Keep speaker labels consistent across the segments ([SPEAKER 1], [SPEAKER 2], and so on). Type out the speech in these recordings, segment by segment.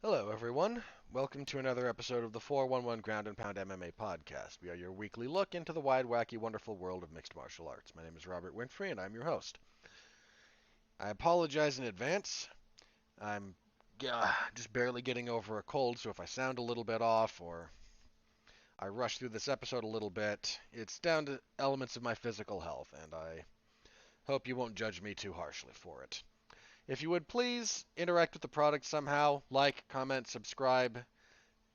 [SPEAKER 1] Hello, everyone. Welcome to another episode of the 411 Ground and Pound MMA podcast. We are your weekly look into the wide, wacky, wonderful world of mixed martial arts. My name is Robert Winfree, and I'm your host. I apologize in advance. I'm just barely getting over a cold, so if I sound a little bit off or I rush through this episode a little bit, it's down to elements of my physical health, and I hope you won't judge me too harshly for it. If you would please interact with the product somehow, like, comment, subscribe,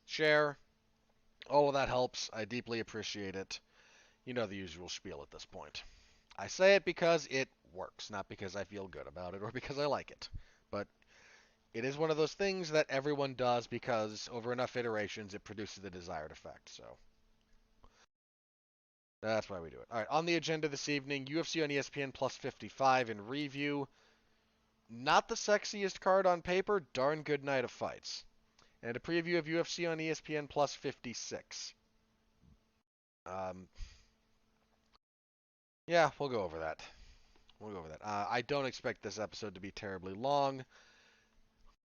[SPEAKER 1] share. All of that helps. I deeply appreciate it. You know the usual spiel at this point. I say it because it works, not because I feel good about it or because I like it. But it is one of those things that everyone does because over enough iterations it produces the desired effect. So that's why we do it. All right, on the agenda this evening, UFC on ESPN plus 55 in review. Not the sexiest card on paper, darn good night of fights. And a preview of UFC on ESPN plus 56. Um, yeah, we'll go over that. I don't expect this episode to be terribly long.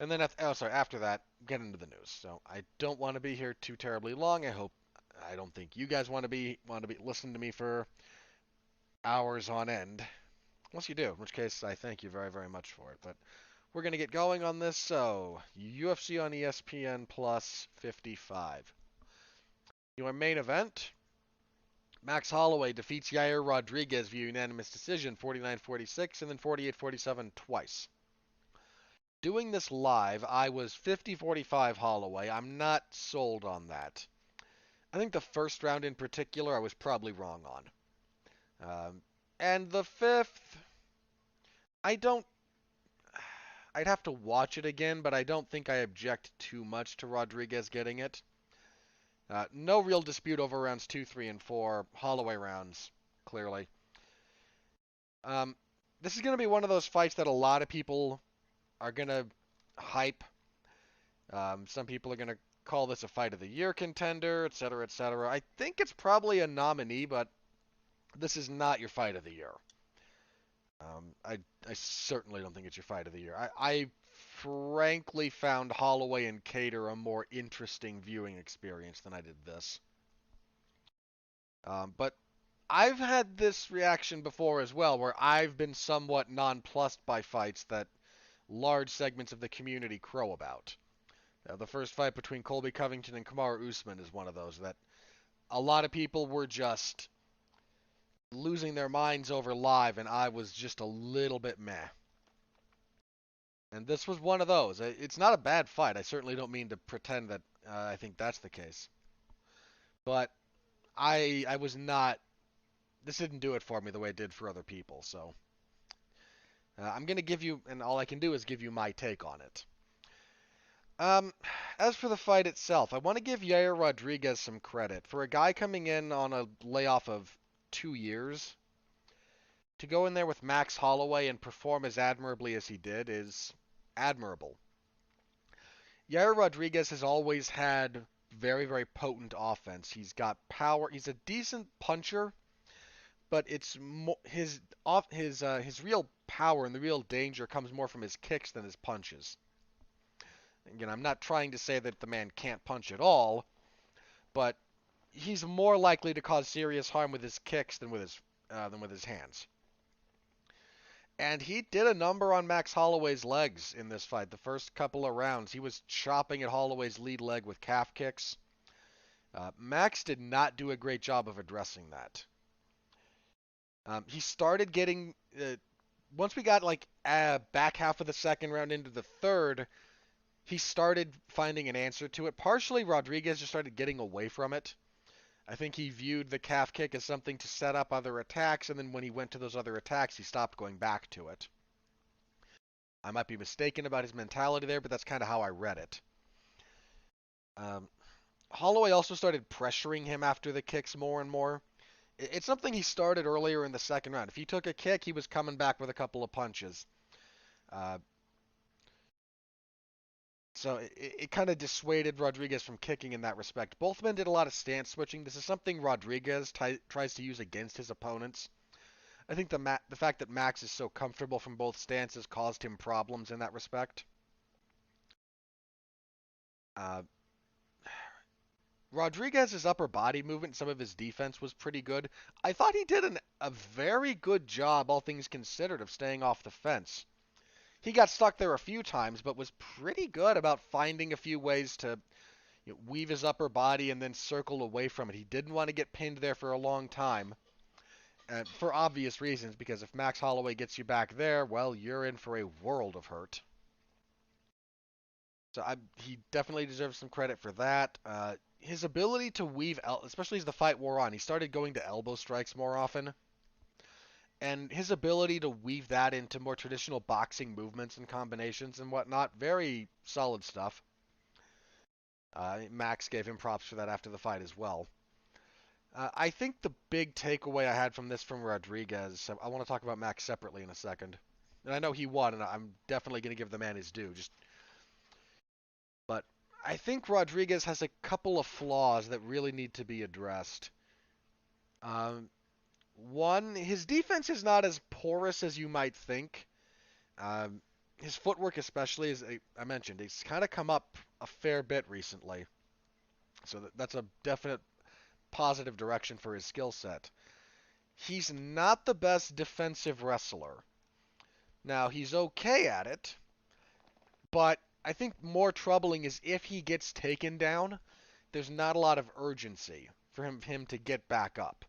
[SPEAKER 1] And then, after that, get into the news. So I don't want to be here too terribly long. I don't think you guys want to be listening to me for hours on end, unless you do, in which case I thank you very, very much for it. But we're gonna get going on this. So UFC on ESPN plus 55. Your main event. Max Holloway defeats Yair Rodriguez via unanimous decision, 49-46 and then 48-47 twice. Doing this live, I was 50-45 Holloway. I'm not sold on that. I think the first round in particular, I was probably wrong on. And the fifth, I don't. I'd have to watch it again, but I don't think I object too much to Rodriguez getting it. No real dispute over rounds 2, 3, and 4. Holloway rounds, clearly. This is going to be one of those fights that a lot of people are going to hype. Some people are going to call this a fight of the year contender, etc., etc. I think it's probably a nominee, but this is not your fight of the year. I certainly don't think it's your fight of the year. I frankly found Holloway and Cater a more interesting viewing experience than I did this. But I've had this reaction before as well, where I've been somewhat nonplussed by fights that large segments of the community crow about. The first fight between Colby Covington and Kamaru Usman is one of those that a lot of people were just losing their minds over live, and I was just a little bit meh. And this was one of those. It's not a bad fight. I certainly don't mean to pretend that I think that's the case. But I was not. This didn't do it for me the way it did for other people. So I'm gonna give you, and all I can do is give you my take on it. Um, as for the fight itself, I want to give Yair Rodriguez some credit. For a guy coming in on a layoff of 2 years, to go in there with Max Holloway and perform as admirably as he did is admirable. Yair Rodriguez has always had very, very potent offense. He's got power. He's a decent puncher, but it's his real power and the real danger comes more from his kicks than his punches. Again, I'm not trying to say that the man can't punch at all, but he's more likely to cause serious harm with his kicks than with his hands. And he did a number on Max Holloway's legs in this fight. The first couple of rounds, he was chopping at Holloway's lead leg with calf kicks. Max did not do a great job of addressing that. He started getting once we got like back half of the second round into the third, he started finding an answer to it. Partially, Rodriguez just started getting away from it. I think he viewed the calf kick as something to set up other attacks, and then when he went to those other attacks, he stopped going back to it. I might be mistaken about his mentality there, but that's kind of how I read it. Um, Holloway also started pressuring him after the kicks more and more. It's something he started earlier in the second round. If he took a kick, he was coming back with a couple of punches. Uh, so it kind of dissuaded Rodriguez from kicking in that respect. Both men did a lot of stance switching. This is something Rodriguez tries to use against his opponents. I think the fact that Max is so comfortable from both stances caused him problems in that respect. Uh, Rodriguez's upper body movement, some of his defense was pretty good. I thought he did a very good job, all things considered, of staying off the fence. He got stuck there a few times, but was pretty good about finding a few ways to weave his upper body and then circle away from it. He didn't want to get pinned there for a long time, for obvious reasons, because if Max Holloway gets you back there, well, you're in for a world of hurt. So he definitely deserves some credit for that. His ability to weave, especially as the fight wore on, he started going to elbow strikes more often. And his ability to weave that into more traditional boxing movements and combinations and whatnot, very solid stuff. Max gave him props for that after the fight as well. I think the big takeaway I had from this from Rodriguez, I want to talk about Max separately in a second. And I know he won, and I'm definitely going to give the man his due. But I think Rodriguez has a couple of flaws that really need to be addressed. Um, One, his defense is not as porous as you might think. Um, his footwork, especially, as I mentioned, it's kind of come up a fair bit recently. So that's a definite positive direction for his skill set. He's not the best defensive wrestler. Now, he's okay at it, but I think more troubling is if he gets taken down, there's not a lot of urgency for him to get back up.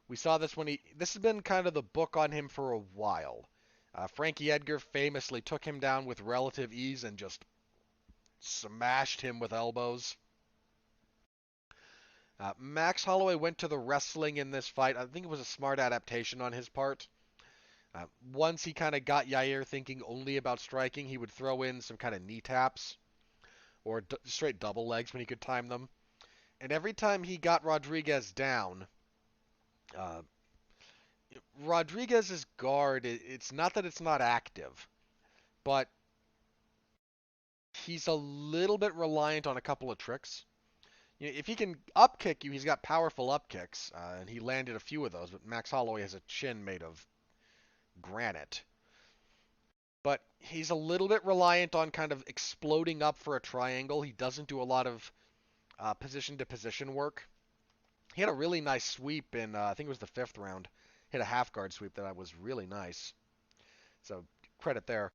[SPEAKER 1] We saw this this has been kind of the book on him for a while. Frankie Edgar famously took him down with relative ease and just smashed him with elbows. Max Holloway went to the wrestling in this fight. I think it was a smart adaptation on his part. Once he kind of got Yair thinking only about striking, he would throw in some kind of knee taps or straight double legs when he could time them. And every time he got Rodriguez down, uh, Rodriguez's guard, it's not that it's not active, but he's a little bit reliant on a couple of tricks. If he can up kick you, he's got powerful up kicks, and he landed a few of those, but Max Holloway has a chin made of granite. But he's a little bit reliant on kind of exploding up for a triangle. He doesn't do a lot of position-to-position work. He had a really nice sweep in, I think it was the 5th round. Hit a half guard sweep that was really nice. So credit there.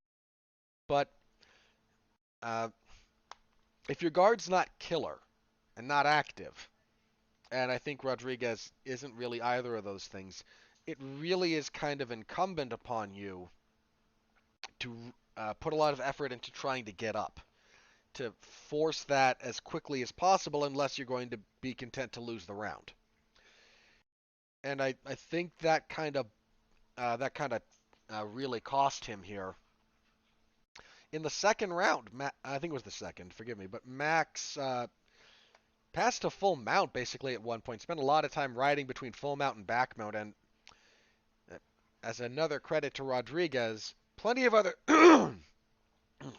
[SPEAKER 1] But uh, if your guard's not killer and not active, and I think Rodriguez isn't really either of those things, it really is kind of incumbent upon you to put a lot of effort into trying to get up, to force that as quickly as possible unless you're going to be content to lose the round. And I think that kind of really cost him here. In the second round, I think it was the second, forgive me, but Max passed to full mount basically at one point. Spent a lot of time riding between full mount and back mount, and as another credit to Rodriguez, plenty of other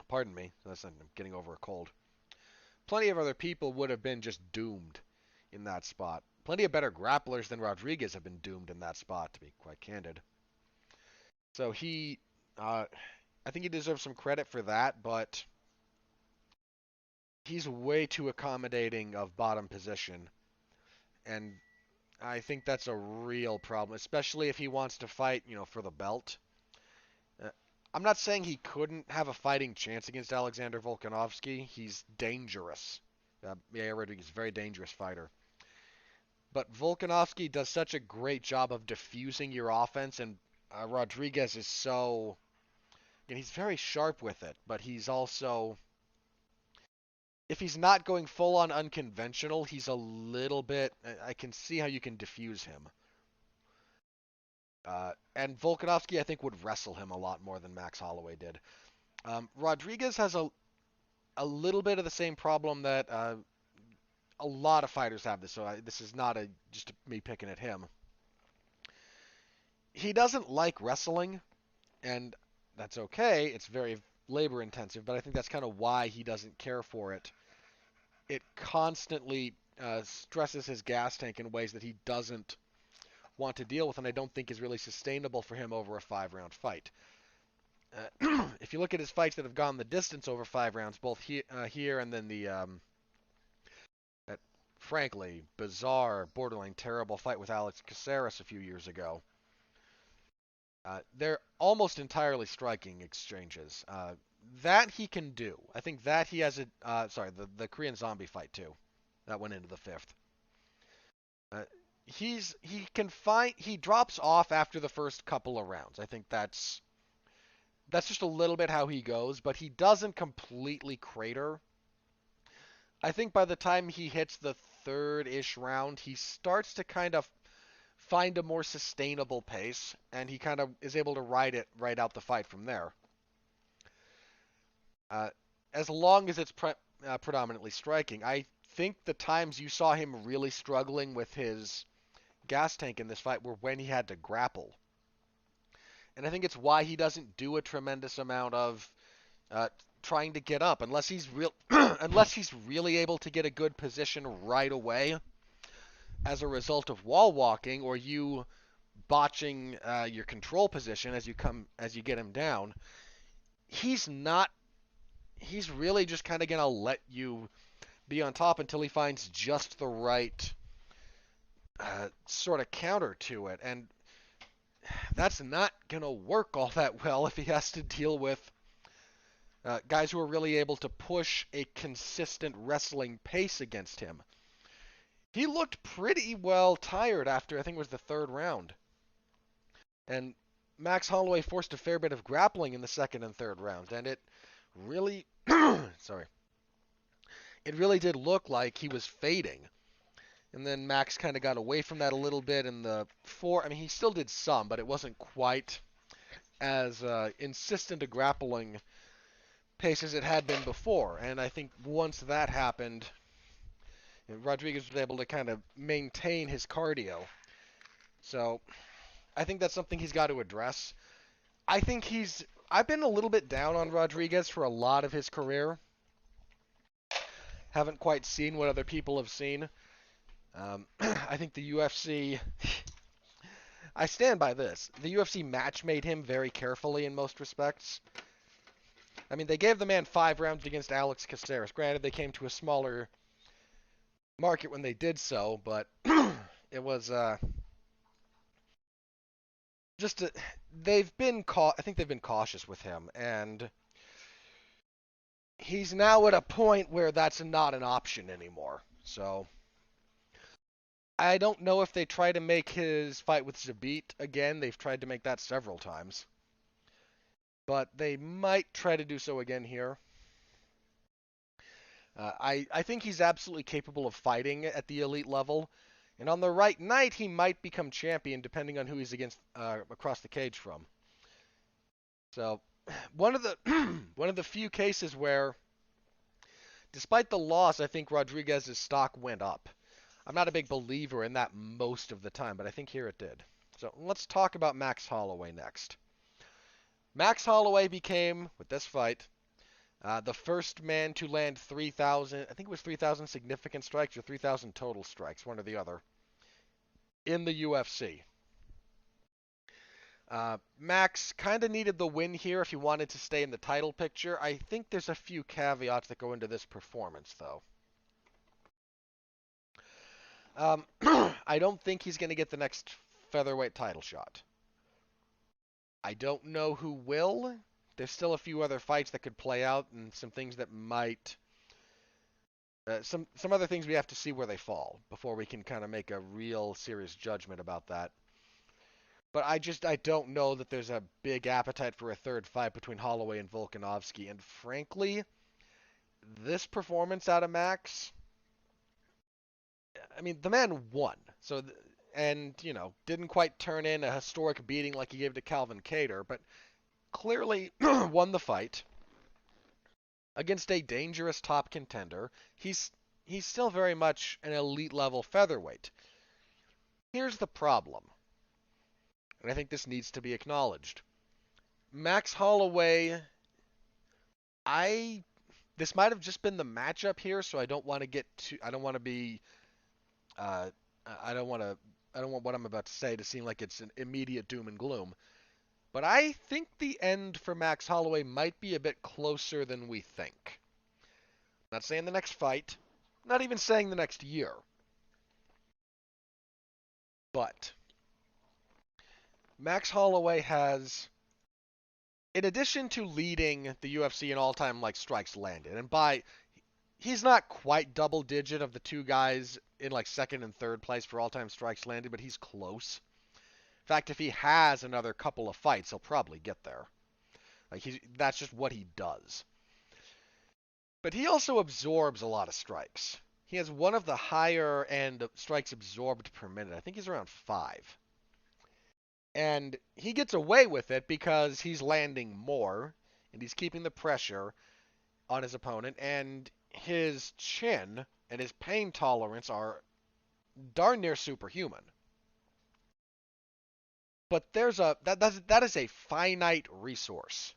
[SPEAKER 1] pardon me, I'm getting over a cold. Plenty of other people would have been just doomed in that spot. Plenty of better grapplers than Rodriguez have been doomed in that spot, to be quite candid. So I think he deserves some credit for that, but he's way too accommodating of bottom position, and I think that's a real problem, especially if he wants to fight, for the belt. Uh, I'm not saying he couldn't have a fighting chance against Alexander Volkanovski. He's dangerous. Yair Rodriguez is a very dangerous fighter. But Volkanovski does such a great job of diffusing your offense, and Rodriguez is so... And he's very sharp with it, but he's also... If he's not going full on unconventional, he's a little bit... I can see how you can diffuse him. And Volkanovski, I think, would wrestle him a lot more than Max Holloway did. Rodriguez has a little bit of the same problem that a lot of fighters have this, so this is not just me picking at him. He doesn't like wrestling, and that's okay. It's very labor intensive, but I think that's kind of why he doesn't care for it. It constantly stresses his gas tank in ways that he doesn't want to deal with, and I don't think is really sustainable for him over a 5-round fight. If you look at his fights that have gone the distance over 5 rounds, both here and then that frankly bizarre, borderline terrible fight with Alex Caceres a few years ago, they're almost entirely striking exchanges. That he can do. I think that he has a sorry, the Korean Zombie fight too. That went into the fifth. Uh, he drops off after the first couple of rounds. I think that's just a little bit how he goes, but he doesn't completely crater. I think by the time he hits the third-ish round, he starts to kind of find a more sustainable pace, and he kind of is able to ride out the fight from there. Uh, as long as it's predominantly striking. I think the times you saw him really struggling with his gas tank in this fight were when he had to grapple. And I think it's why he doesn't do a tremendous amount of trying to get up unless he's unless he's really able to get a good position right away as a result of wall walking or you botching your control position as you get him down. He's not. He's really just kind of gonna let you be on top until he finds just the right sort of counter to it, and that's not gonna work all that well if he has to deal with guys who are really able to push a consistent wrestling pace against him. He looked pretty well tired after I think it was the third round. And Max Holloway forced a fair bit of grappling in the second and third rounds, and it really sorry. It really did look like he was fading. And then Max kind of got away from that a little bit in the four. I mean, he still did some, but it wasn't quite as insistent a grappling pace as it had been before. And I think once that happened, Rodriguez was able to kind of maintain his cardio. So I think that's something he's got to address. I've been a little bit down on Rodriguez for a lot of his career. Haven't quite seen what other people have seen. I think the UFC, I stand by this. The UFC match made him very carefully in most respects. I mean, they gave the man 5 rounds against Alex Caceres. Granted, they came to a smaller market when they did so, but it was just a, I think they've been cautious with him, and he's now at a point where that's not an option anymore. So I don't know if they try to make his fight with Zabit again. They've tried to make that several times. But they might try to do so again here. I think he's absolutely capable of fighting at the elite level. And on the right night, he might become champion depending on who he's against across the cage from. So one of the one of the few cases where, despite the loss, I think Rodriguez's stock went up. I'm not a big believer in that most of the time, but I think here it did. So let's talk about Max Holloway next. Max Holloway became, with this fight, the first man to land 3,000, I think it was 3,000 significant strikes or 3,000 total strikes, one or the other, in the UFC. Max kind of needed the win here if he wanted to stay in the title picture. I think there's a few caveats that go into this performance, though. I don't think he's going to get the next featherweight title shot. I don't know who will. There's still a few other fights that could play out and some things that might... some other things we have to see where they fall before we can kind of make a real serious judgment about that. But I don't know that there's a big appetite for a third fight between Holloway and Volkanovski. And frankly, this performance out of Max... I mean, the man won. So, and, you know, didn't quite turn in a historic beating like he gave to Calvin Kattar, but clearly won the fight against a dangerous top contender. He's still very much an elite level featherweight. Here's the problem, and I think this needs to be acknowledged. Max Holloway, this might have just been the matchup here, so I don't want to get too, I don't want to be, I don't want what I'm about to say to seem like it's an immediate doom and gloom. But I think the end for Max Holloway might be a bit closer than we think. Not saying the next fight, not even saying the next year. But Max Holloway has, in addition to leading the UFC in all-time like strikes landed, and by he's not quite double digit of the two guys in like second and third place for all-time strikes landed, but he's close. In fact, if he has another couple of fights, he'll probably get there. Like that's just what he does. But he also absorbs a lot of strikes. He has one of the higher end strikes absorbed per minute. I think he's around 5. And he gets away with it because he's landing more and he's keeping the pressure on his opponent, and his chin and his pain tolerance are darn near superhuman. But that is a finite resource,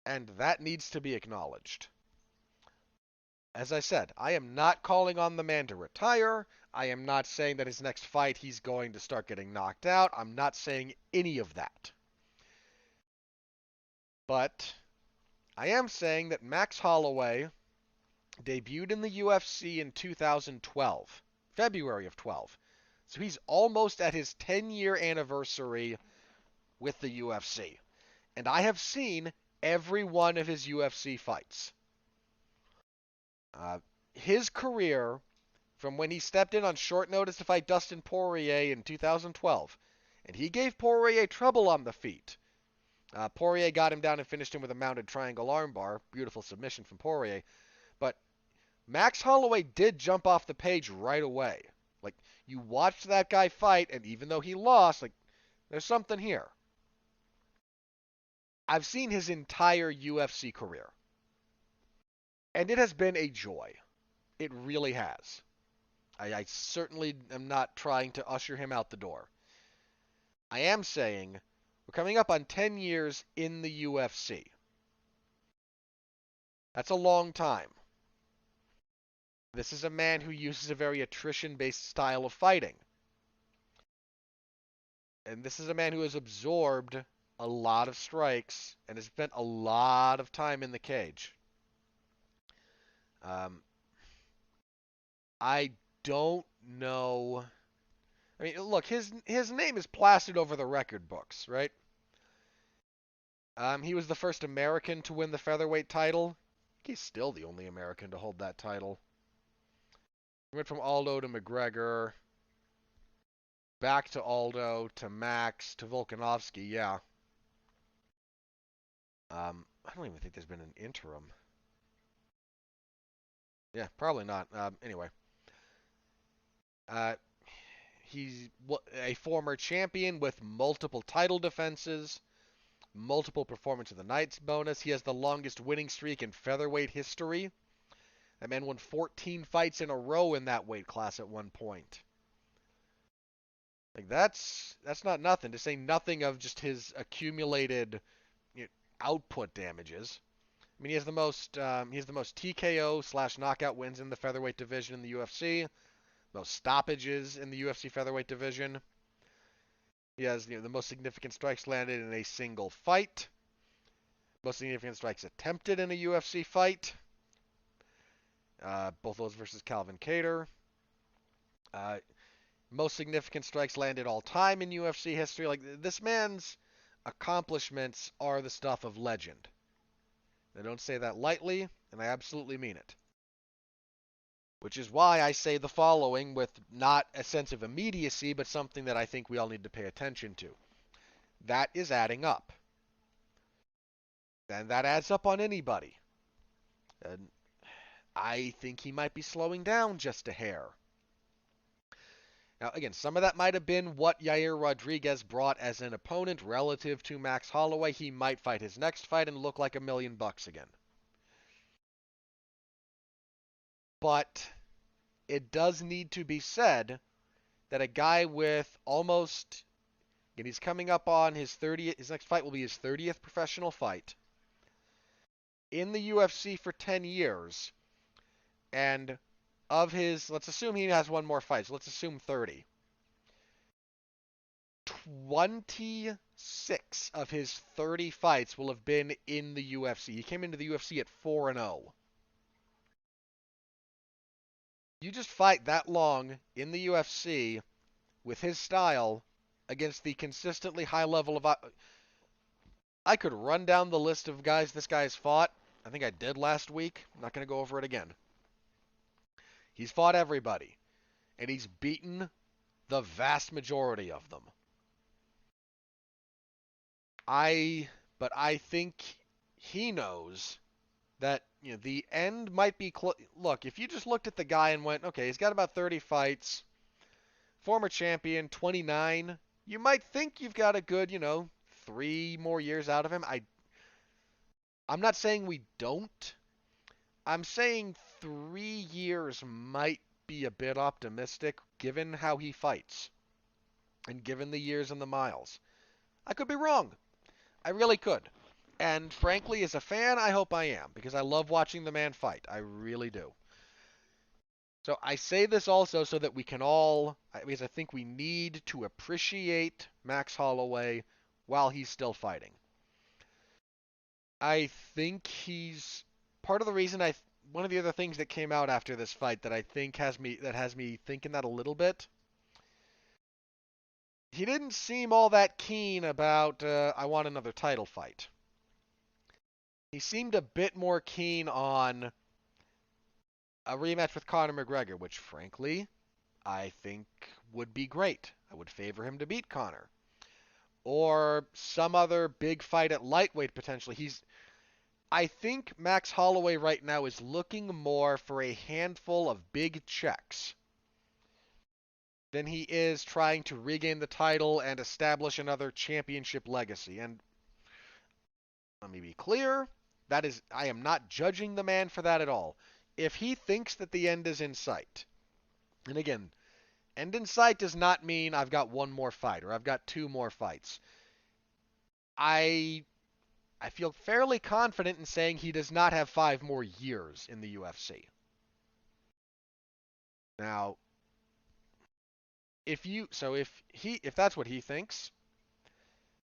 [SPEAKER 1] and that needs to be acknowledged. As I said, I am not calling on the man to retire. I am not saying that his next fight he's going to start getting knocked out. I'm not saying any of that. But I am saying that Max Holloway debuted in the UFC in 2012, February of 12. So he's almost at his 10-year anniversary with the UFC. And I have seen every one of his UFC fights. His career, from when he stepped in on short notice to fight Dustin Poirier in 2012, and he gave Poirier trouble on the feet. Poirier got him down and finished him with a mounted triangle armbar. Beautiful submission from Poirier. But Max Holloway did jump off the page right away. Like, you watched that guy fight, and even though he lost, like, there's something here. I've seen his entire UFC career. And it has been a joy. It really has. I certainly am not trying to usher him out the door. I am saying we're coming up on 10 years in the UFC. That's a long time. This is a man who uses a very attrition-based style of fighting. And this is a man who has absorbed a lot of strikes and has spent a lot of time in the cage. I don't know. I mean, look, his name is plastered over the record books, right? He was the first American to win the featherweight title. He's still the only American to hold that title. He went from Aldo to McGregor, back to Aldo, to Max, to Volkanovski, yeah. I don't even think there's been an interim. Yeah, probably not. Anyway. He's a former champion with multiple title defenses, multiple Performance of the Night bonus. He has the longest winning streak in featherweight history. That man won 14 fights in a row in that weight class at one point. Like that's not nothing. To say nothing of just his accumulated output damages. I mean, he has the most TKO/knockout wins in the featherweight division in the UFC. Most stoppages in the UFC featherweight division. He has the most significant strikes landed in a single fight. Most significant strikes attempted in a UFC fight. Both those versus Calvin Kattar. Most significant strikes landed all time in UFC history. Like, this man's accomplishments are the stuff of legend. I don't say that lightly, and I absolutely mean it. Which is why I say the following with not a sense of immediacy, but something that I think we all need to pay attention to. That is adding up. And that adds up on anybody. And I think he might be slowing down just a hair. Now, again, some of that might have been what Yair Rodriguez brought as an opponent relative to Max Holloway. He might fight his next fight and look like $1 million again. But it does need to be said that a guy with almost, and he's coming up on his 30th, his next fight will be his 30th professional fight, in the UFC for 10 years, and of his, let's assume he has one more fight, so let's assume 30. 27 26 of his 30 fights will have been in the UFC. He came into the UFC at 4-0. You just fight that long in the UFC with his style against the consistently high level of... I could run down the list of guys this guy's fought. I think I did last week. I'm not going to go over it again. He's fought everybody, and he's beaten the vast majority of them. But I think he knows that the end might be close. Look, if you just looked at the guy and went, okay, he's got about 30 fights, former champion, 29, you might think you've got a good, 3 more years out of him. I'm not saying we don't. I'm saying 3 years might be a bit optimistic given how he fights and given the years and the miles. I could be wrong. I really could. And frankly, as a fan, I hope I am, because I love watching the man fight. I really do. So I say this also so that we can all, because I think we need to appreciate Max Holloway while he's still fighting. I think he's part of the reason one of the other things that came out after this fight that I think has me thinking that a little bit. He didn't seem all that keen about I want another title fight. He seemed a bit more keen on a rematch with Conor McGregor, which frankly I think would be great. I would favor him to beat Conor. Or some other big fight at lightweight potentially. I think Max Holloway right now is looking more for a handful of big checks than he is trying to regain the title and establish another championship legacy. And let me be clear, I am not judging the man for that at all. If he thinks that the end is in sight, and again, end in sight does not mean I've got one more fight or I've got 2 more fights. I feel fairly confident in saying he does not have 5 more years in the UFC. Now, if that's what he thinks,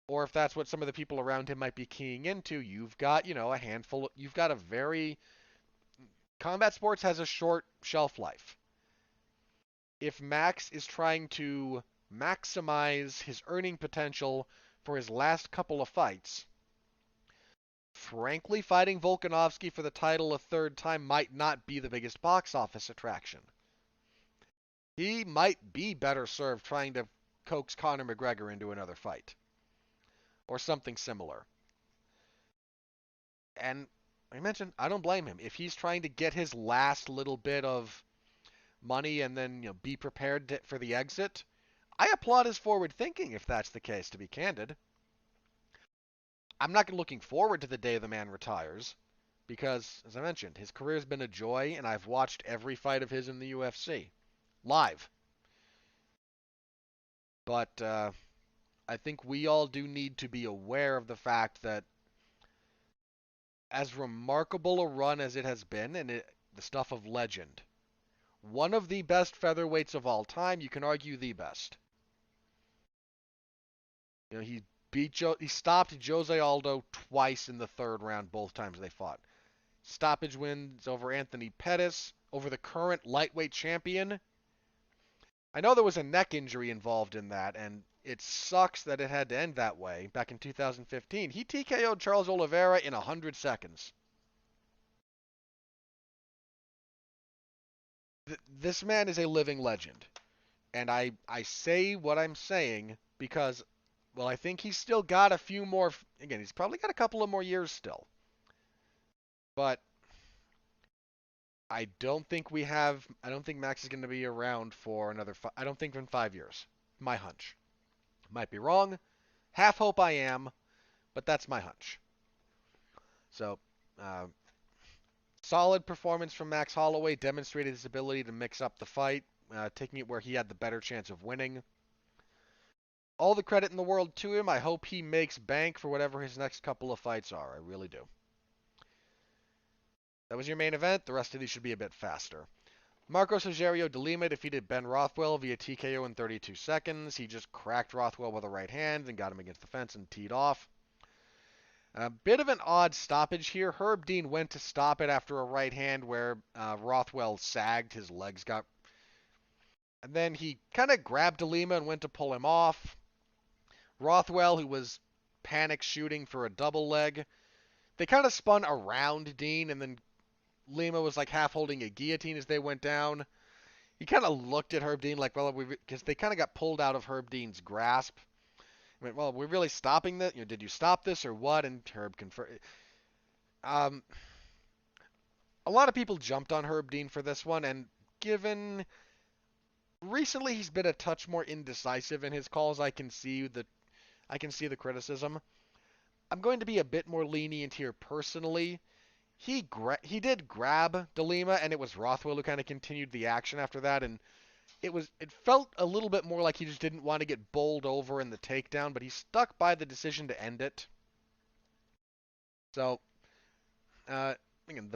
[SPEAKER 1] or if that's what some of the people around him might be keying into, you've got, a handful, you've got a very... Combat sports has a short shelf life. If Max is trying to maximize his earning potential for his last couple of fights, frankly, fighting Volkanovski for the title a 3rd time might not be the biggest box office attraction. He might be better served trying to coax Conor McGregor into another fight. Or something similar. And I mentioned, I don't blame him. If he's trying to get his last little bit of money and then be prepared for the exit, I applaud his forward thinking if that's the case, to be candid. I'm not looking forward to the day the man retires because, as I mentioned, his career's been a joy and I've watched every fight of his in the UFC. Live. But I think we all do need to be aware of the fact that as remarkable a run as it has been, and the stuff of legend, one of the best featherweights of all time, you can argue the best. He stopped Jose Aldo twice in the 3rd round, both times they fought. Stoppage wins over Anthony Pettis, over the current lightweight champion. I know there was a neck injury involved in that, and it sucks that it had to end that way. Back in 2015, he TKO'd Charles Oliveira in 100 seconds. This man is a living legend. And I say what I'm saying because, well, I think he's still got a few more... Again, he's probably got a couple of more years still. But I don't think Max is going to be around for another... I don't think in 5 years. My hunch. Might be wrong. Half hope I am, but that's my hunch. So, solid performance from Max Holloway. Demonstrated his ability to mix up the fight, taking it where he had the better chance of winning. All the credit in the world to him. I hope he makes bank for whatever his next couple of fights are. I really do. That was your main event. The rest of these should be a bit faster. Marcos Rogerio de Lima defeated Ben Rothwell via TKO in 32 seconds. He just cracked Rothwell with a right hand and got him against the fence and teed off. A bit of an odd stoppage here. Herb Dean went to stop it after a right hand where Rothwell sagged. His legs got... And then he kind of grabbed de Lima and went to pull him off. Rothwell, who was panic shooting for a double leg, they kind of spun around Dean, and then Lima was like half holding a guillotine as they went down. He kind of looked at Herb Dean like, well, because they kind of got pulled out of Herb Dean's grasp. I mean, well, we're really stopping this? Did you stop this or what? And Herb confirmed. A lot of people jumped on Herb Dean for this one, and given recently he's been a touch more indecisive in his calls, I can see the criticism. I'm going to be a bit more lenient here personally. He did grab de Lima, and it was Rothwell who kind of continued the action after that, and it felt a little bit more like he just didn't want to get bowled over in the takedown, but he stuck by the decision to end it. So, again,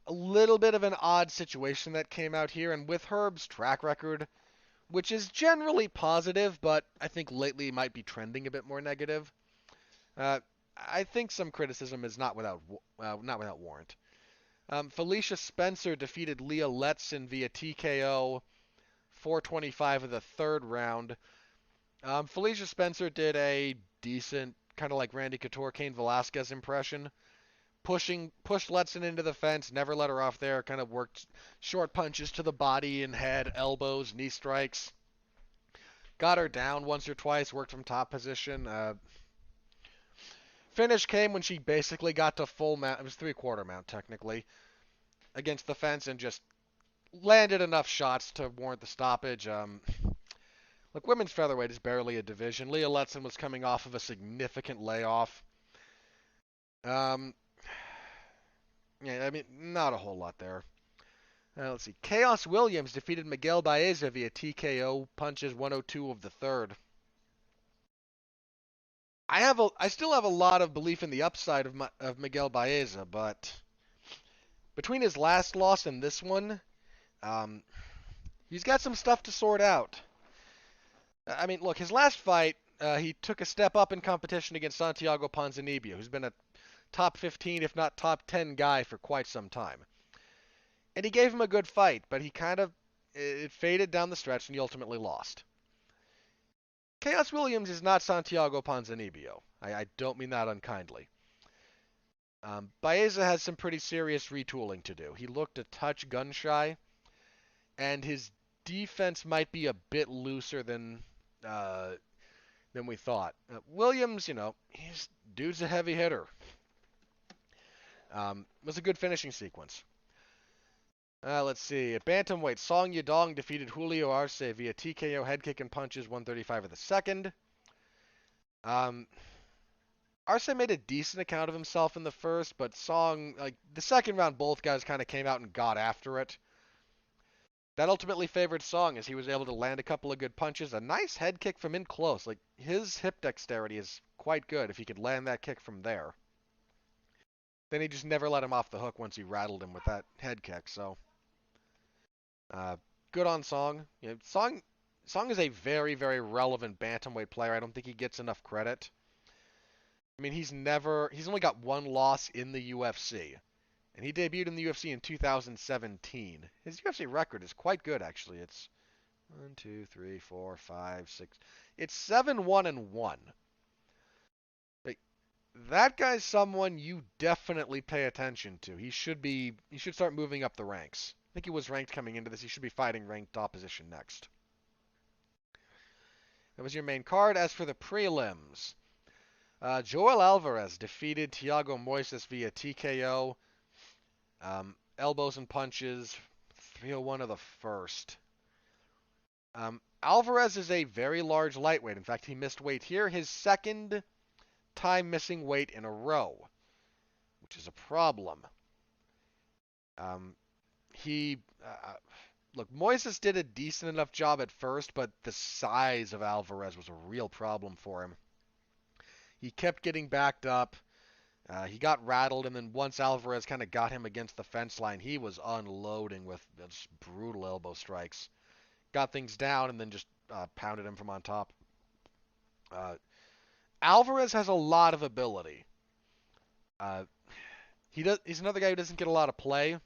[SPEAKER 1] a little bit of an odd situation that came out here, and with Herb's track record, which is generally positive, but I think lately might be trending a bit more negative. I think some criticism is not without warrant. Felicia Spencer defeated Leah Letson via TKO 4:25 of the third round. Felicia Spencer did a decent, kind of like Randy Couture, Cain Velasquez impression. Pushed Letson into the fence, never let her off there, kind of worked short punches to the body and head, elbows, knee strikes. Got her down once or twice, worked from top position. Finish came when she basically got to full mount. It was 3/4 mount, technically, against the fence and just landed enough shots to warrant the stoppage. Look, women's featherweight is barely a division. Leah Letson was coming off of a significant layoff. Yeah, I mean, not a whole lot there. Let's see. Chaos Williams defeated Miguel Baeza via TKO punches 102 of the third. I still have a lot of belief in the upside of Miguel Baeza, but between his last loss and this one, he's got some stuff to sort out. I mean, look, his last fight, he took a step up in competition against Santiago Ponzinibbio, who's been a top 15, if not top 10 guy for quite some time. And he gave him a good fight, but it faded down the stretch and he ultimately lost. Chaos Williams is not Santiago Ponzinibbio. I don't mean that unkindly. Baeza has some pretty serious retooling to do. He looked a touch gun-shy, and his defense might be a bit looser than we thought. Williams, dude's a heavy hitter. Was a good finishing sequence. Let's see. At bantamweight, Song Yadong defeated Julio Arce via TKO head kick and punches 135 of the second. Arce made a decent account of himself in the first, but Song, the second round, both guys kind of came out and got after it. That ultimately favored Song as he was able to land a couple of good punches. A nice head kick from in close. His hip dexterity is quite good if he could land that kick from there. Then he just never let him off the hook once he rattled him with that head kick, so... good on Song. Song is a very, very relevant bantamweight player. I don't think he gets enough credit. I mean, he's only got one loss in the UFC. And he debuted in the UFC in 2017. His UFC record is quite good, actually. It's 1, 2, 3, 4, 5, 6. It's 7-1-1. That guy's someone you definitely pay attention to. He should start moving up the ranks. I think he was ranked coming into this. He should be fighting ranked opposition next. That was your main card. As for the prelims, Joel Alvarez defeated Thiago Moises via TKO. Elbows and punches, 301 of the first. Alvarez is a very large lightweight. In fact, he missed weight here. His second time missing weight in a row, which is a problem. Look, Moises did a decent enough job at first, but the size of Alvarez was a real problem for him. He kept getting backed up. He got rattled, and then once Alvarez kind of got him against the fence line, he was unloading with just brutal elbow strikes. Got things down, and then just pounded him from on top. Uh, Alvarez has a lot of ability. Uh, he's another guy who doesn't get a lot of play,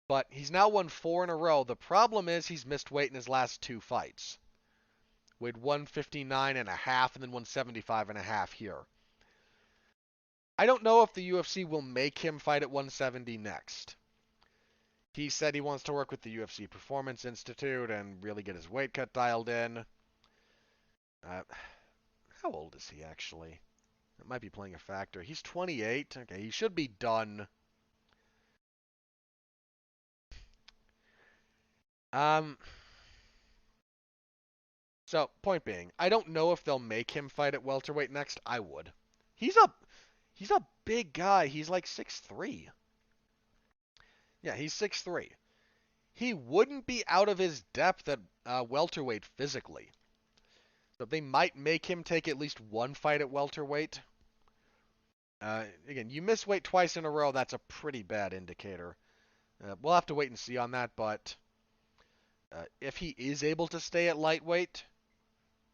[SPEAKER 1] but he's now won 4 in a row. The problem is he's missed weight in his last 2 fights. Weighed 159 and a half and then 175 and a half here. I don't know if the UFC will make him fight at 170 next. He said he wants to work with the UFC Performance Institute and really get his weight cut dialed in. How old is he actually? That might be playing a factor. He's 28. Okay, he should be done. So, point being, I don't know if they'll make him fight at welterweight next. I would. He's a big guy. He's like 6'3". Yeah, he's 6'3". He wouldn't be out of his depth at welterweight physically. So they might make him take at least one fight at welterweight. Again, you miss weight twice in a row, that's a pretty bad indicator. We'll have to wait and see on that, but if he is able to stay at lightweight,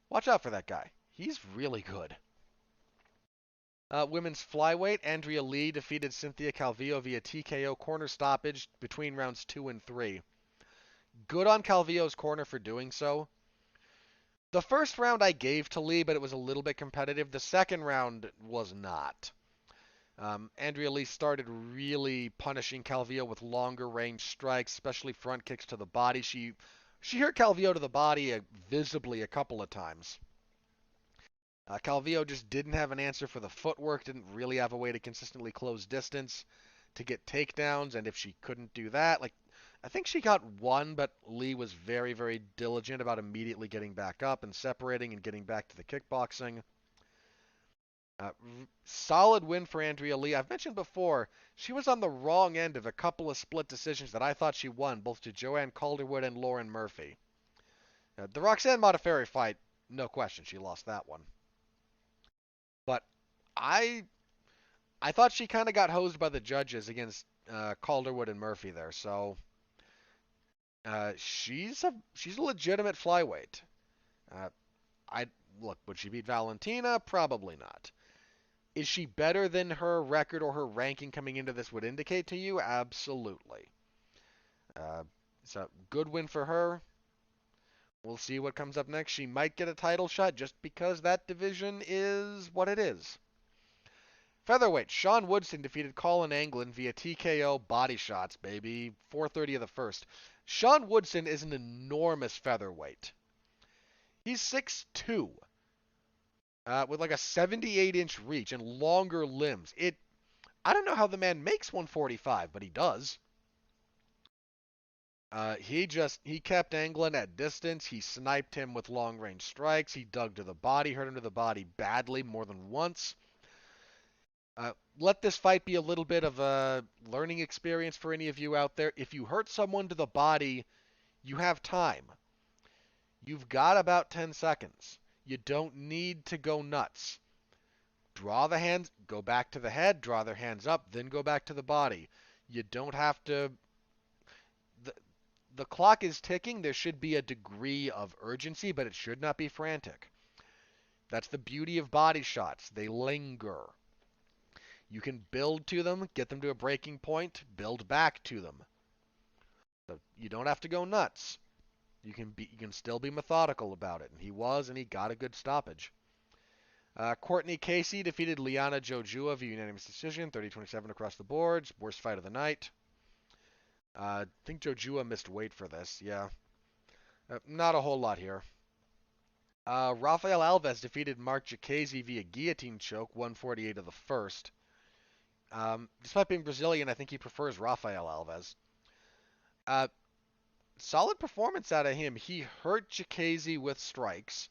[SPEAKER 1] watch out for that guy. He's really good. Women's flyweight, Andrea Lee defeated Cynthia Calvillo via TKO corner stoppage between rounds 2 and 3. Good on Calvillo's corner for doing so. The first round I gave to Lee, but it was a little bit competitive. The second round was not. Andrea Lee started really punishing Calvillo with longer range strikes, especially front kicks to the body. She hurt Calvillo to the body visibly a couple of times. Calvillo just didn't have an answer for the footwork, didn't really have a way to consistently close distance to get takedowns, and if she couldn't do that, I think she got one, but Lee was very, very diligent about immediately getting back up and separating and getting back to the kickboxing. Solid win for Andrea Lee. I've mentioned before, she was on the wrong end of a couple of split decisions that I thought she won, both to Joanne Calderwood and Lauren Murphy. The Roxanne Modafferi fight, no question, she lost that one. But I thought she kind of got hosed by the judges against Calderwood and Murphy there, so she's a legitimate flyweight. Would she beat Valentina? Probably not. Is she better than her record or her ranking coming into this would indicate to you? Absolutely. So, good win for her. We'll see what comes up next. She might get a title shot just because that division is what it is. Featherweight, Sean Woodson defeated Colin Anglin via TKO body shots, baby. 4:30 of the first. Sean Woodson is an enormous featherweight. He's 6'2". With like a 78-inch reach and longer limbs. I don't know how the man makes 145, but he does. He kept Anglin at distance. He sniped him with long-range strikes. He dug to the body, hurt him to the body badly more than once. Let this fight be a little bit of a learning experience for any of you out there. If you hurt someone to the body, you have time. You've got about 10 seconds. You don't need to go nuts. Draw the hands, go back to the head, draw their hands up, then go back to the body. You don't have to... The clock is ticking. There should be a degree of urgency, but it should not be frantic. That's the beauty of body shots. They linger. You can build to them, get them to a breaking point, build back to them. So you don't have to go nuts. You can still be methodical about it, and he was, and he got a good stoppage. Courtney Casey defeated Liana Jojua via unanimous decision, 30-27 across the boards. Worst fight of the night. I think Jojua missed weight for this, yeah. Not a whole lot here. Rafael Alves defeated Mark Jacasey via guillotine choke, 148 of the first. Despite being Brazilian, I think he prefers Rafael Alves. Solid performance out of him. He hurt Jacasey with strikes.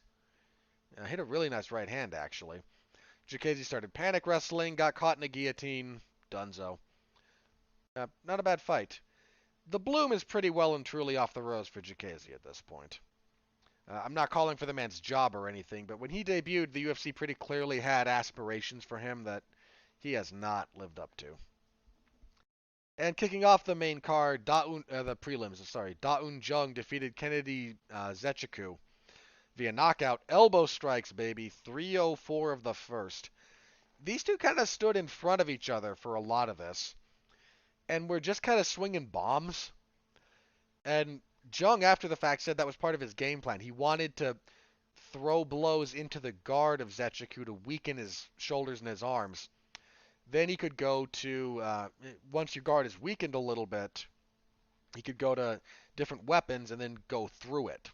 [SPEAKER 1] Hit a really nice right hand, actually. Jacasey started panic wrestling, got caught in a guillotine. Dunzo. Not a bad fight. The bloom is pretty well and truly off the rose for Jacasey at this point. I'm not calling for the man's job or anything, but when he debuted, the UFC pretty clearly had aspirations for him that he has not lived up to. And kicking off the main card, the prelims, sorry, Daun Jung defeated Kennedy Zechiku via knockout. Elbow strikes, baby. 3:04 of the first. These two kind of stood in front of each other for a lot of this, and were just kind of swinging bombs. And Jung, after the fact, said that was part of his game plan. He wanted to throw blows into the guard of Zechiku to weaken his shoulders and his arms. Then he could go to, once your guard is weakened a little bit, he could go to different weapons and then go through it.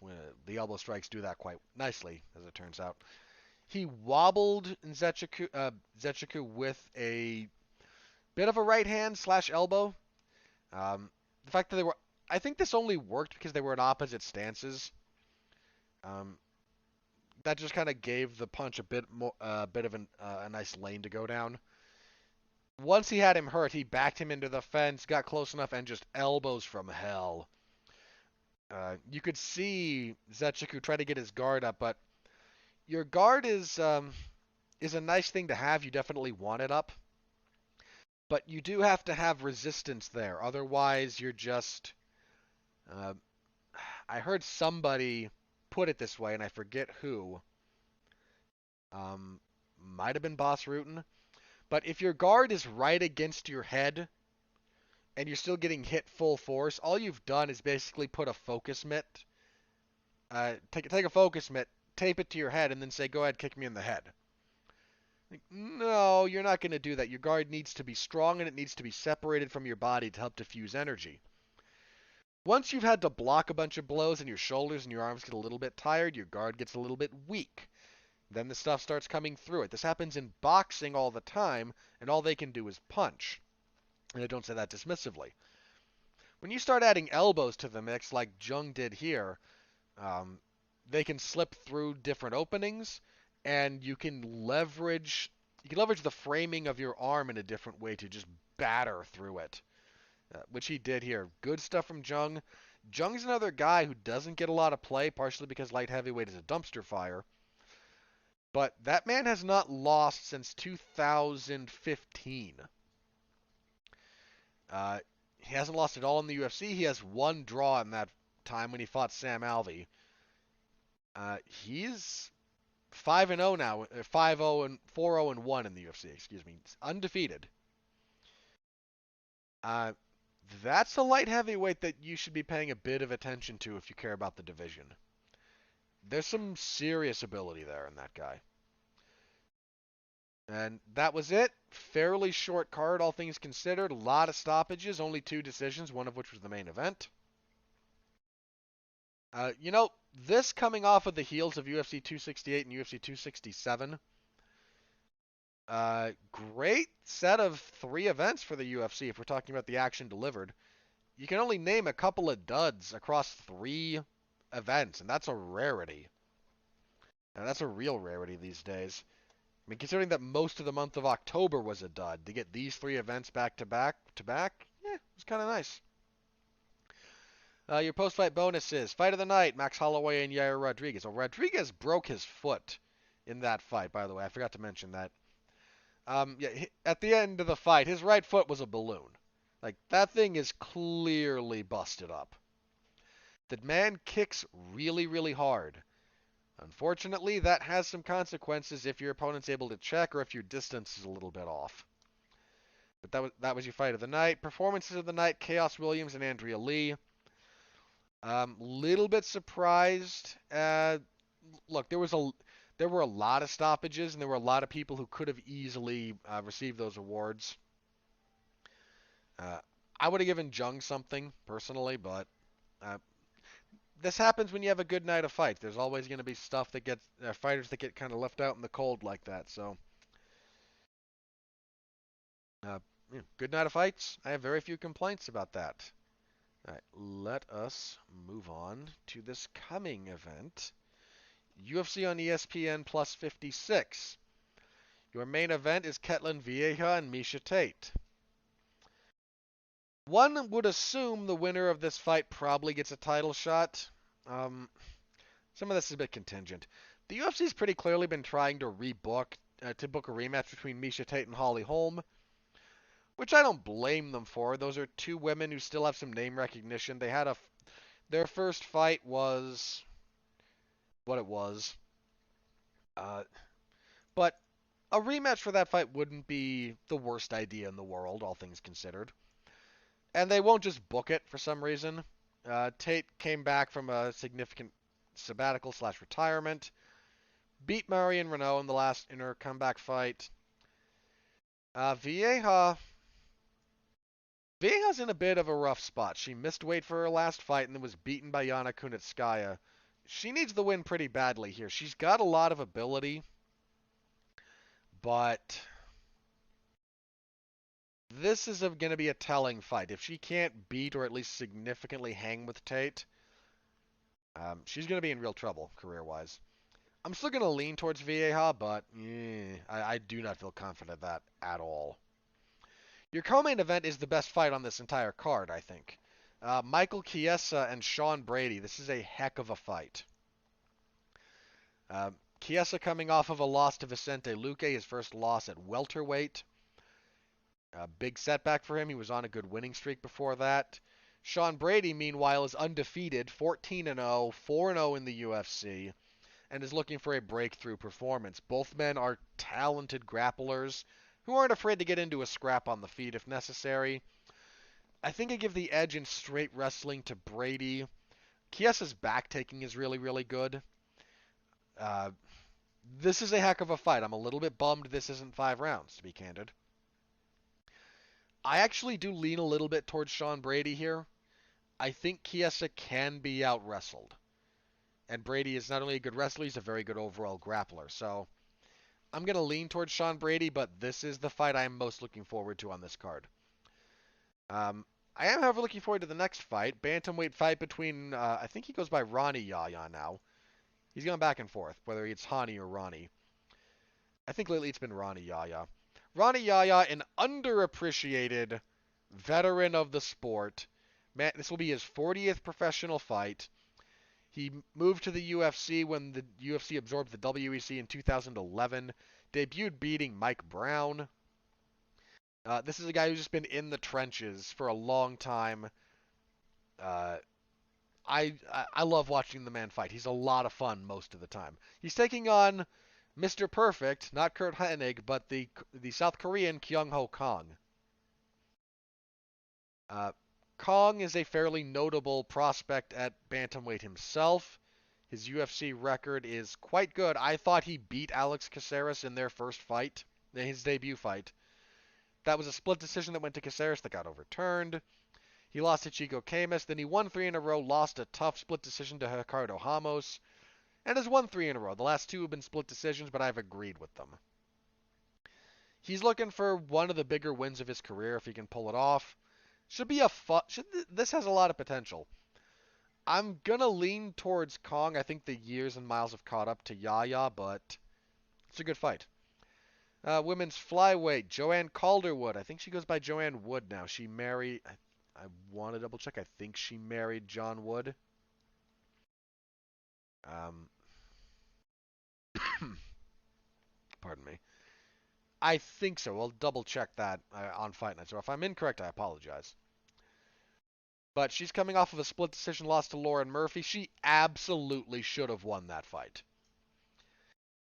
[SPEAKER 1] The elbow strikes do that quite nicely, as it turns out. He wobbled Zechiku with a bit of a right hand / elbow. The fact that I think this only worked because they were in opposite stances. That just kind of gave the punch a bit of a nice lane to go down. Once he had him hurt, he backed him into the fence, got close enough, and just elbows from hell. You could see Zechiku try to get his guard up, but your guard is a nice thing to have. You definitely want it up. But you do have to have resistance there. Otherwise, you're just... I heard somebody put it this way, and I forget who. Might have been Boss Rutan. But if your guard is right against your head, and you're still getting hit full force, all you've done is basically put a focus mitt. Take a focus mitt, tape it to your head, and then say, go ahead, kick me in the head. No, you're not going to do that. Your guard needs to be strong, and it needs to be separated from your body to help diffuse energy. Once you've had to block a bunch of blows and your shoulders and your arms get a little bit tired, your guard gets a little bit weak. Then the stuff starts coming through it. This happens in boxing all the time, and all they can do is punch. And I don't say that dismissively. When you start adding elbows to the mix, like Jung did here, they can slip through different openings, and you can leverage the framing of your arm in a different way to just batter through it, which he did here. Good stuff from Jung. Jung's another guy who doesn't get a lot of play, partially because light heavyweight is a dumpster fire. But that man has not lost since 2015. He hasn't lost at all in the UFC. He has one draw in that time when he fought Sam Alvey. He's 5-0 now, 5-0 and 4-0-1 in the UFC. Excuse me, he's undefeated. That's a light heavyweight that you should be paying a bit of attention to if you care about the division. There's some serious ability there in that guy. And that was it. Fairly short card, all things considered. A lot of stoppages, only 2 decisions, one of which was the main event. This coming off of the heels of UFC 268 and UFC 267. Great set of 3 events for the UFC if we're talking about the action delivered. You can only name a couple of duds across 3 events, and that's a rarity. And that's a real rarity these days. I mean, considering that most of the month of October was a dud, to get these 3 events back to back, it was kind of nice. Your post-fight bonuses. Fight of the night, Max Holloway and Yair Rodriguez. Well, Rodriguez broke his foot in that fight, by the way. I forgot to mention that. At the end of the fight, his right foot was a balloon. Like, that thing is clearly busted up. The man kicks really, really hard. Unfortunately, that has some consequences if your opponent's able to check or if your distance is a little bit off. But that was your fight of the night. Performances of the night, Chaos Williams and Andrea Lee. Little bit surprised. Look, there were a lot of stoppages, and there were a lot of people who could have easily received those awards. I would have given Jung something, personally, but this happens when you have a good night of fights. There's always going to be stuff that gets fighters that get kind of left out in the cold like that. So, good night of fights. I have very few complaints about that. All right, let us move on to this coming event. UFC on ESPN plus 56. Your main event is Ketlen Vieira and Miesha Tate. One would assume the winner of this fight probably gets a title shot. Some of this is a bit contingent. The UFC's pretty clearly been trying to to book a rematch between Miesha Tate and Holly Holm, which I don't blame them for. Those are two women who still have some name recognition. Their first fight was what it was, uh, but a rematch for that fight wouldn't be the worst idea in the world, all things considered. And they won't just book it for some reason. Tate came back from a significant sabbatical slash retirement, beat Marion Renault in her comeback fight. Vieira's in a bit of a rough spot. She missed weight for her last fight and then was beaten by Yana Kunitskaya. She needs the win pretty badly here. She's got a lot of ability, but this is going to be a telling fight. If she can't beat or at least significantly hang with Tate, she's going to be in real trouble career-wise. I'm still going to lean towards Vieira, but I do not feel confident of that at all. Your co-main event is the best fight on this entire card, I think. Michael Chiesa and Sean Brady. This is a heck of a fight. Chiesa coming off of a loss to Vicente Luque, his first loss at welterweight. A big setback for him. He was on a good winning streak before that. Sean Brady, meanwhile, is undefeated, 14-0, 4-0 in the UFC, and is looking for a breakthrough performance. Both men are talented grapplers who aren't afraid to get into a scrap on the feet if necessary. I think I give the edge in straight wrestling to Brady. Chiesa's back taking is really, really good. This is a heck of a fight. I'm a little bit bummed this isn't 5 rounds, to be candid. I actually do lean a little bit towards Sean Brady here. I think Chiesa can be out-wrestled. And Brady is not only a good wrestler, he's a very good overall grappler. So I'm going to lean towards Sean Brady, but this is the fight I'm most looking forward to on this card. I am, however, looking forward to the next fight. Bantamweight fight between, I think he goes by Ronnie Yaya now. He's going back and forth, whether it's Hani or Ronnie. I think lately it's been Ronnie Yaya. Ronnie Yaya, an underappreciated veteran of the sport. Man, this will be his 40th professional fight. He moved to the UFC when the UFC absorbed the WEC in 2011. Debuted beating Mike Brown. This is a guy who's just been in the trenches for a long time. I love watching the man fight. He's a lot of fun most of the time. He's taking on Mr. Perfect, not Kurt Hennig, but the South Korean Kyung-Ho Kong. Kong is a fairly notable prospect at bantamweight himself. His UFC record is quite good. I thought he beat Alex Caceres in their first fight, his debut fight. That was a split decision that went to Caceres that got overturned. He lost to Chico Camus, then he won 3 in a row, lost a tough split decision to Ricardo Ramos, and has won 3 in a row. The last 2 have been split decisions, but I've agreed with them. He's looking for one of the bigger wins of his career if he can pull it off. This has a lot of potential. I'm gonna lean towards Kong. I think the years and miles have caught up to Yaya, but it's a good fight. Women's flyweight, Joanne Calderwood. I think she goes by Joanne Wood now. She married... I want to double check. I think she married John Wood. Pardon me. I think so. We'll double check that on Fight Night. So if I'm incorrect, I apologize. But she's coming off of a split decision loss to Lauren Murphy. She absolutely should have won that fight.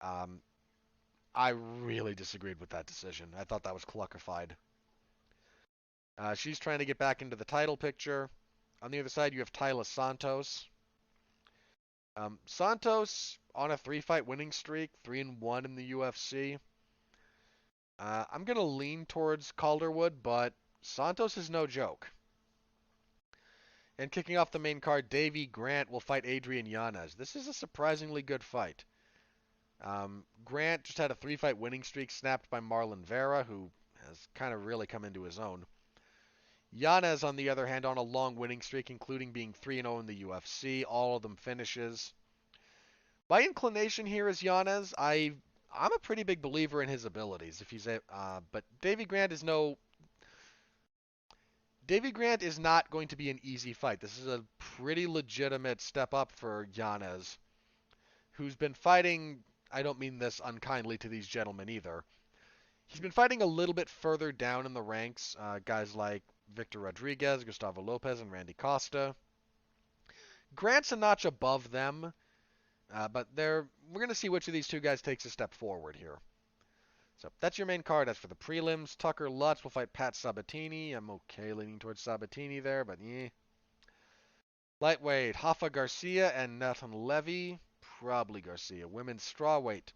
[SPEAKER 1] I really disagreed with that decision. I thought that was cluckified. She's trying to get back into the title picture. On the other side, you have Tyler Santos. Santos on a 3-fight winning streak, 3-1 in the UFC. I'm going to lean towards Calderwood, but Santos is no joke. And kicking off the main card, Davey Grant will fight Adrian Yanez. This is a surprisingly good fight. Grant just had a 3-fight winning streak snapped by Marlon Vera, who has kind of really come into his own. Yanez, on the other hand, on a long winning streak, including being 3-0 in the UFC, all of them finishes. My inclination here is Yanez. I'm a pretty big believer in his abilities. But Davey Grant is not going to be an easy fight. This is a pretty legitimate step up for Yanez. who's been fighting. I don't mean this unkindly to these gentlemen either. He's been fighting a little bit further down in the ranks. Guys like Victor Rodriguez, Gustavo Lopez, and Randy Costa. Grant's a notch above them, but we're going to see which of these two guys takes a step forward here. So that's your main card. As for the prelims, Tucker Lutz will fight Pat Sabatini. I'm okay leaning towards Sabatini there, but yeah. Lightweight, Rafa Garcia and Nathan Levy. Probably Garcia. Women's strawweight.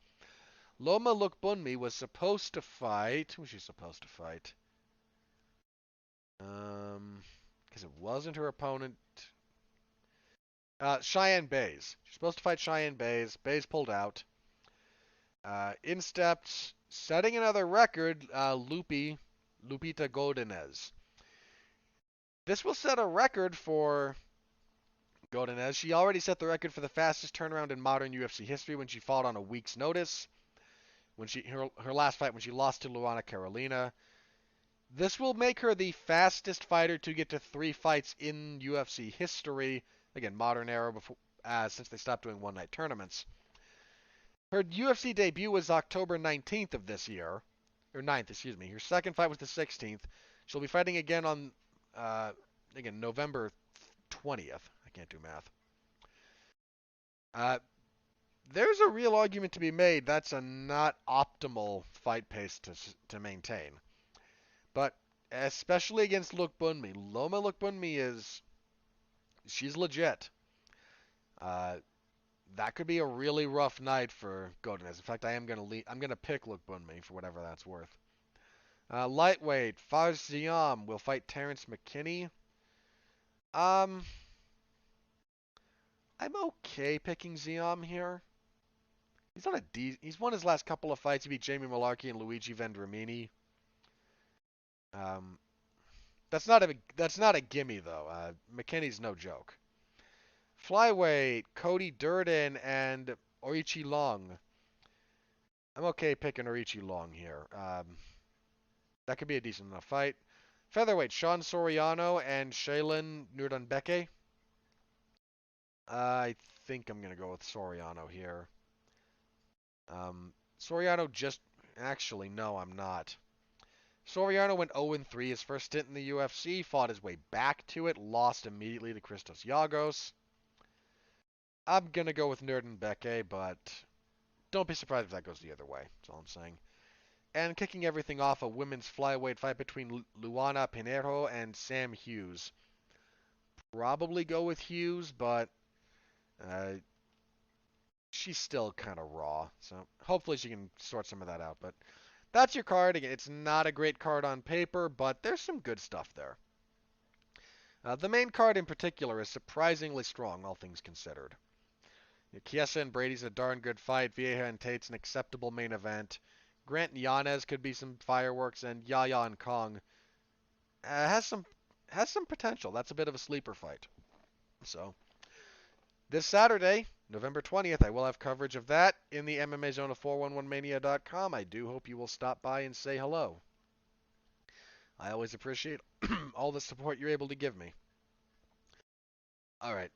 [SPEAKER 1] Loma Lukbunmi was supposed to fight. Who was she supposed to fight? Because it wasn't her opponent. Cheyenne Bays. She's supposed to fight Cheyenne Bays. Bays pulled out. In stepped, setting another record, Lupita Godinez. This will set a record for Godinez. She already set the record for the fastest turnaround in modern UFC history when she fought on a week's notice. When her last fight when she lost to Luana Carolina. This will make her the fastest fighter to get to 3 fights in UFC history. Again, modern era since they stopped doing one-night tournaments. Her UFC debut was October 19th of this year. Or 9th, excuse me. Her second fight was the 16th. She'll be fighting again on, November 20th. I can't do math. There's a real argument to be made. That's a not optimal fight pace to maintain. But especially against Lukbunmi. Loma Lukbunmi she's legit. That could be a really rough night for Godinez. In fact, I'm gonna pick Lukbunmi for whatever that's worth. Lightweight, Faz Ziam will fight Terrence McKinney. I'm okay picking Ziam here. He's won his last couple of fights. He beat Jamie Malarkey and Luigi Vendramini. That's not a gimme though. McKinney's no joke. Flyweight, Cody Durden and Orichi Long. I'm okay picking Orichi Long here. That could be a decent enough fight. Featherweight, Sean Soriano and Shaylin Nurdanbeke. I think I'm going to go with Soriano here. Soriano actually, no, I'm not. Soriano went 0-3 his first stint in the UFC, fought his way back to it, lost immediately to Christos Giagos. I'm going to go with Nurdanbeke, but don't be surprised if that goes the other way. That's all I'm saying. And kicking everything off, a women's flyweight fight between Luana Pinheiro and Sam Hughes. Probably go with Hughes, but she's still kind of raw. So hopefully she can sort some of that out. But that's your card. Again, it's not a great card on paper, but there's some good stuff there. The main card in particular is surprisingly strong, all things considered. Chiesa and Brady's a darn good fight. Vieira and Tate's an acceptable main event. Grant and Yanez could be some fireworks, and Yaya and Kong has some potential. That's a bit of a sleeper fight. So this Saturday, November 20th, I will have coverage of that in the MMA Zone of 411mania.com. I do hope you will stop by and say hello. I always appreciate all the support you're able to give me. All right.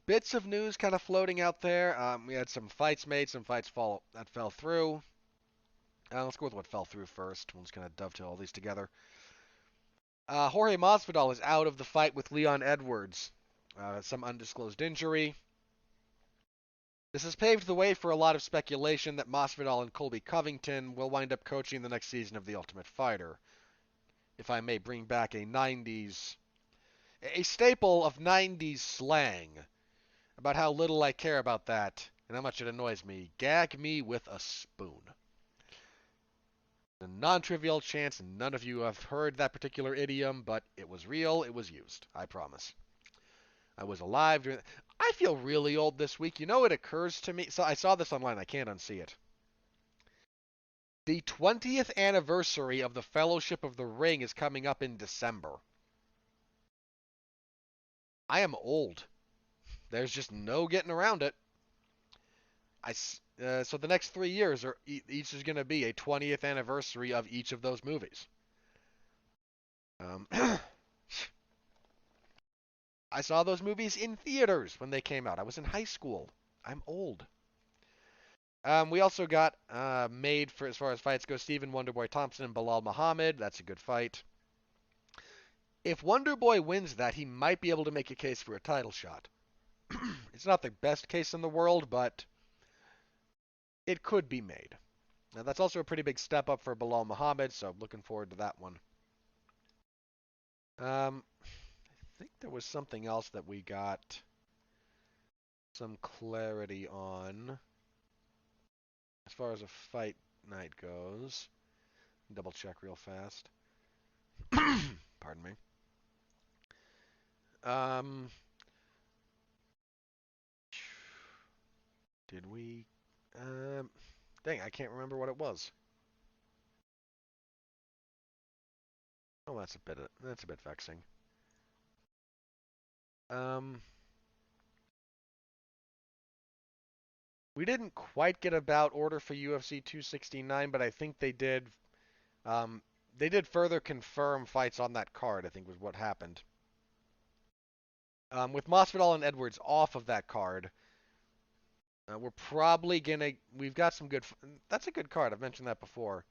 [SPEAKER 1] Bits of news kind of floating out there. We had some fights made, some fights that fell through. Let's go with what fell through first. We'll just kind of dovetail all these together. Jorge Masvidal is out of the fight with Leon Edwards. Some undisclosed injury. This has paved the way for a lot of speculation that Masvidal and Colby Covington will wind up coaching the next season of The Ultimate Fighter. If I may bring back a staple of 90s slang about how little I care about that and how much it annoys me. Gag me with a spoon. A non-trivial chance none of you have heard that particular idiom, but it was real, it was used. I promise. I was alive during... I feel really old this week. You know, it occurs to me... So I saw this online. I can't unsee it. The 20th anniversary of the Fellowship of the Ring is coming up in December. I am old. There's just no getting around it. So the next 3 years are each is going to be a 20th anniversary of each of those movies. I saw those movies in theaters when they came out. I was in high school. I'm old. We also got made for, as far as fights go, Stephen Wonderboy Thompson and Bilal Muhammad. That's a good fight. If Wonderboy wins that, he might be able to make a case for a title shot. It's not the best case in the world, but it could be made. Now, that's also a pretty big step up for Bilal Muhammad, so I'm looking forward to that one. I think there was something else that we got some clarity on as far as a fight night goes. Double check real fast. Pardon me. Um, did we? Dang, I can't remember what it was. Oh, that's a bit vexing. Um, we didn't quite get a bout order for UFC 269, but I think they did. They did further confirm fights on that card. I think was what happened. With Masvidal and Edwards off of that card, we're probably gonna. We've got some good. That's a good card. I've mentioned that before.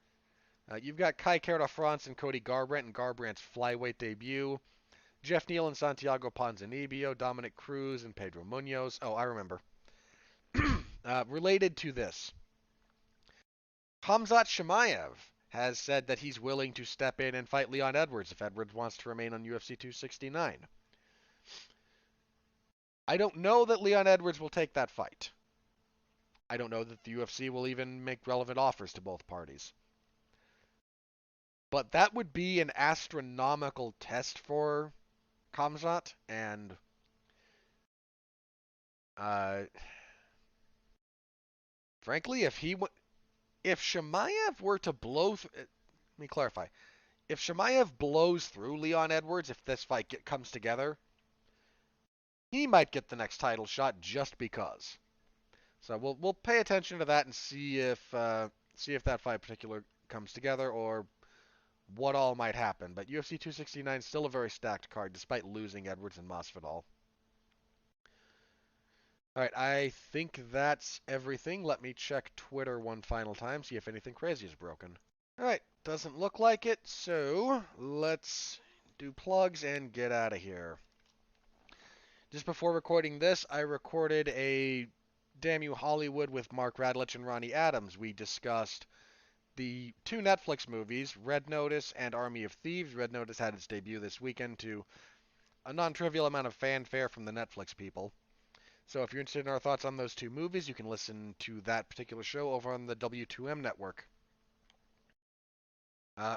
[SPEAKER 1] You've got Kai Kara France and Cody Garbrandt and Garbrandt's flyweight debut. Jeff Neal and Santiago Ponzinibbio, Dominic Cruz and Pedro Munoz. Oh, I remember. Related to this, Khamzat Chimaev has said that he's willing to step in and fight Leon Edwards if Edwards wants to remain on UFC 269. I don't know that Leon Edwards will take that fight. I don't know that the UFC will even make relevant offers to both parties. But that would be an astronomical test for Khamzat, and uh, frankly, if Chimaev were to let me clarify, if Chimaev blows through Leon Edwards, if this fight comes together, he might get the next title shot just because. So we'll pay attention to that and see if that fight particular comes together or what all might happen. But UFC 269 is still a very stacked card, despite losing Edwards and Masvidal. All right, I think that's everything. Let me check Twitter one final time, see if anything crazy is broken. All right, doesn't look like it, so let's do plugs and get out of here. Just before recording this, I recorded a Damn You Hollywood with Mark Radulich and Ronnie Adams. We discussed the two Netflix movies, Red Notice and Army of Thieves. Red Notice had its debut this weekend to a non-trivial amount of fanfare from the Netflix people. So if you're interested in our thoughts on those two movies, you can listen to that particular show over on the W2M network.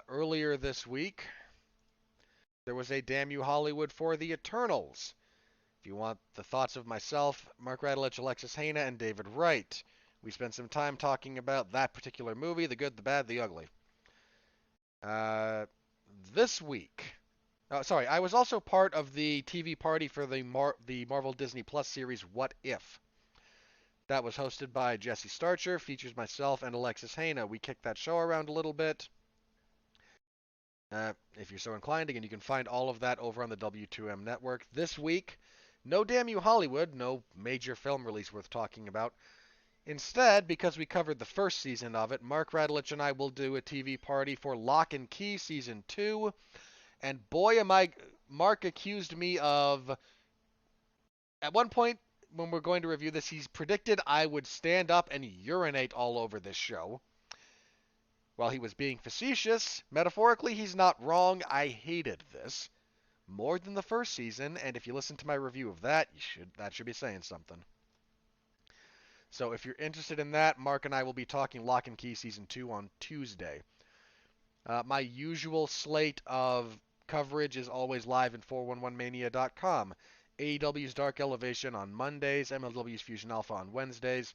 [SPEAKER 1] Earlier this week, there was a Damn You Hollywood for the Eternals. If you want the thoughts of myself, Mark Radulich, Alexis Haina, and David Wright, we spent some time talking about that particular movie, the good, the bad, the ugly. This week, I was also part of the TV party for the Marvel Disney Plus series What If. That was hosted by Jesse Starcher, features myself and Alexis Haina. We kicked that show around a little bit. If you're so inclined, again, you can find all of that over on the W2M network. This week, no Damn You Hollywood, no major film release worth talking about. Instead, because we covered the first season of it, Mark Radulich and I will do a TV party for Lock and Key Season 2. And boy, Mark accused me of, at one point when we're going to review this, he's predicted I would stand up and urinate all over this show. While he was being facetious, metaphorically, he's not wrong. I hated this more than the first season, and if you listen to my review of that, that should be saying something. So if you're interested in that, Mark and I will be talking Lock and Key Season 2 on Tuesday. My usual slate of coverage is always live at 411mania.com. AEW's Dark Elevation on Mondays, MLW's Fusion Alpha on Wednesdays,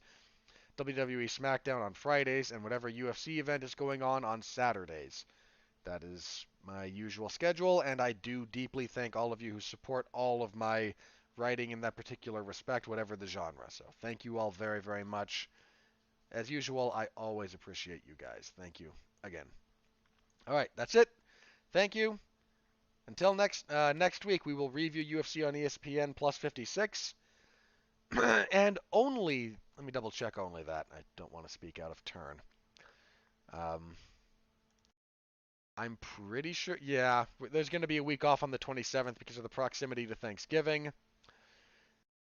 [SPEAKER 1] WWE SmackDown on Fridays, and whatever UFC event is going on Saturdays. That is my usual schedule, and I do deeply thank all of you who support all of my writing in that particular respect, whatever the genre. So thank you all very, very much. As usual, I always appreciate you guys. Thank you again. All right, that's it. Thank you, Until next week, we will review UFC on ESPN plus 56. And only, let me double check only that. I don't want to speak out of turn. I'm pretty sure, yeah, there's going to be a week off on the 27th because of the proximity to Thanksgiving.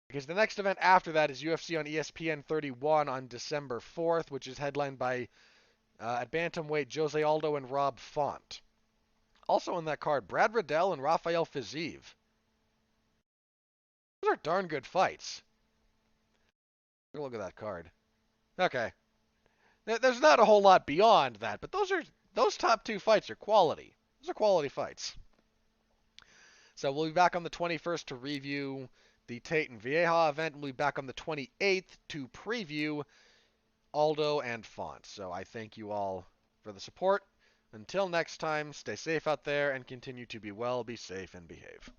[SPEAKER 1] Because the next event after that is UFC on ESPN 31 on December 4th, which is headlined by, at bantamweight, Jose Aldo and Rob Font. Also on that card, Brad Riddell and Rafael Fiziev. Those are darn good fights. Look at that card. Okay. There's not a whole lot beyond that, but those top two fights are quality. Those are quality fights. So we'll be back on the 21st to review the Tate and Vieira event. We'll be back on the 28th to preview Aldo and Font. So I thank you all for the support. Until next time, stay safe out there and continue to be well, be safe, and behave.